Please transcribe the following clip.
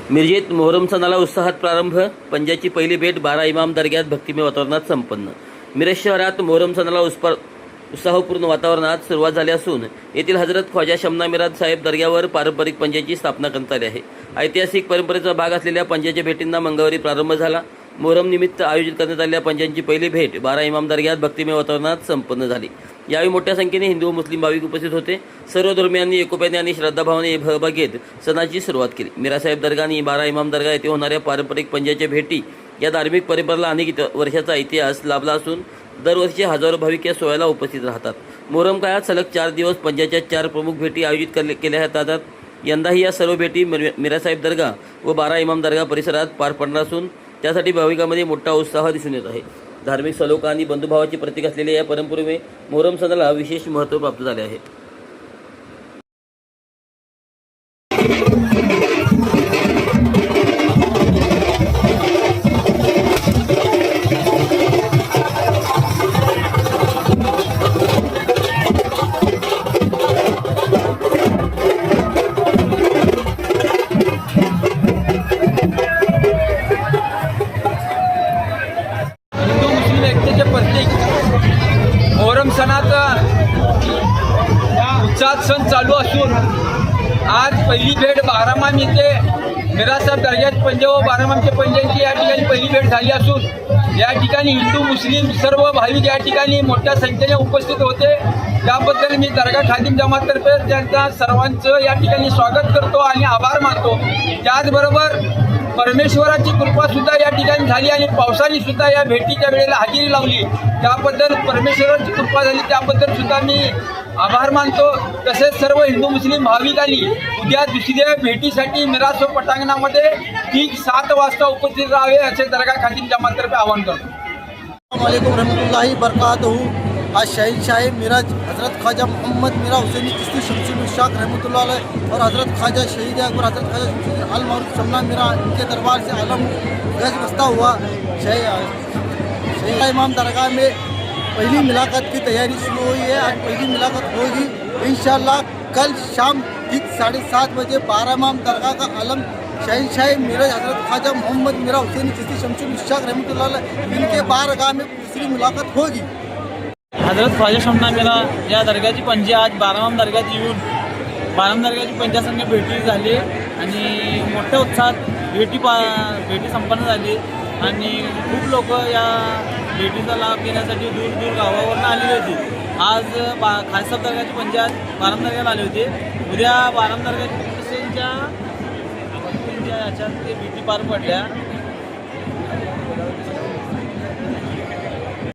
मिरजेत मोहरम सणाला उत्साहात प्रारंभ. पंजाची पहिली भेट 12 इमाम दर्ग्यात भक्तिमय वातावरणात संपन्न. मिरज शहरात मोहरम सणाला उत्साहपूर्ण वातावरणात सुरुवात झाली असून येथील हजरत ख्वाजा शमना मिराज साहेब दर्ग्यावर पारंपरिक पंजाची स्थापना करण्यात आली आहे. ऐतिहासिक परंपरेचा भाग असलेल्या पंजाच्या भेटींना मंगळवारी प्रारंभ झाला. मोहरम निमित्त आयोजित करण्यात आलेल्या पंजांची पहिली भेट 12 इमाम दर्ग्यात भक्तिमय वातावरणात संपन्न झाली. यावेळी मोठ्या संख्येने हिंदू व मुस्लिम भाविक उपस्थित होते. सर्व धर्मियांनी एकोप्याने आणि श्रद्धाभावाने सहभाग घेत सणाची सुरुवात केली. मिरासाहेब दर्गा आणि 12 इमाम दर्गा येथे होणाऱ्या पारंपरिक पंजाच्या भेटी या धार्मिक परंपरेला अनेक वर्षाचा इतिहास लाभला असून दरवर्षी हजारो भाविक या सोहळ्याला उपस्थित राहतात. मोहरम काळात सलग 4 दिवस पंजाच्या 4 प्रमुख भेटी आयोजित केल्या जातात. यंदाही या सर्व भेटी मिरासाहेब दर्गा व 12 इमाम दर्गा परिसरात पार पडणार असून त्यासाठी भाविकांमध्ये मोठा उत्साह दिसून येत आहे. धार्मिक सलोखा आणि बंधुभावाचे प्रतीक असलेल्या या परंपरेमुळे मोहरम सणाला विशेष महत्त्व प्राप्त झाले आहे. मोहरम सणाचा उत्साहात सण चालू असून आज पहिली भेट बारामाम येथे मिरासाहेब दर्ग्यात पंज व बारामामच्या पंजांची या ठिकाणी पहिली भेट झाली असून या ठिकाणी हिंदू मुस्लिम सर्व भाविक या ठिकाणी मोठ्या संख्येने उपस्थित होते. त्याबद्दल मी दर्गा खादिम जमाततर्फे त्यांचा सर्वांचं या ठिकाणी स्वागत करतो आणि आभार मानतो. त्याचबरोबर परमेश्वराची कृपा सुद्धा या ठिकाणी झाली आणि पावसाने सुद्धा या भेटीच्या वेळेला हजेरी लावली. त्याबद्दल परमेश्वराची कृपा झाली त्याबद्दल सुद्धा मी आभार मानतो. तसेच सर्व हिंदू मुस्लिम भाविकांनी उद्या दुसऱ्या भेटीसाठी मिराज पटांगणामध्ये ठीक 7 वाजता उपस्थित राहावे असे दर्गा खादिम जमाततर्फे आवाहन करतो. अस्सलामुअलैकुम रहमतुल्लाहि बरकातहू. आज शहनशाह मिराज हज़रत ख्वाजा मोहम्मद मीरा हुसैनी चिश्ती शमसुल उश्शाक रहमतुल्लाह अलैह और हज़रत ख्वाजा शहीद अकबर हज़रत ख्वाजा शमसुल अल मरूफ शमना मीरा इनके दरबार से आलम गज बस्ता हुआ. शहीद इमाम दरगाह में पहली मुलाकात की तैयारी शुरू हुई है. आज पहली मुलाकात होगी इंशाअल्लाह. कल शाम ठीक 7:30 बजे 12 इमाम दरगाह का आलम शहनशाह मिराज हज़रत ख्वाजा मोहम्मद मीरा हुसैनी चिश्ती शमसुल उश्शाक रहमतुल्लाह अलैह इनके बारगाह में दूसरी मुलाकात होगी. हजरत ख्वाजा शमना मिरा या दर्ग्याची पंजे आज 12 दर्ग्यात येऊन 12 दर्ग्याची पंजासंघ भेटी झाली आणि मोठ्या उत्साहात भेटी संपन्न झाली आणि खूप लोक या भेटीचा लाभ घेण्यासाठी दूर दूर गावावरून आलेली होती. आज खालसाब दर्ग्याची पंजे आज 12 दर्ग्याला आले होते. उद्या 12 दर्ग्याच्या याच्यात ते भेटी पार पडल्या.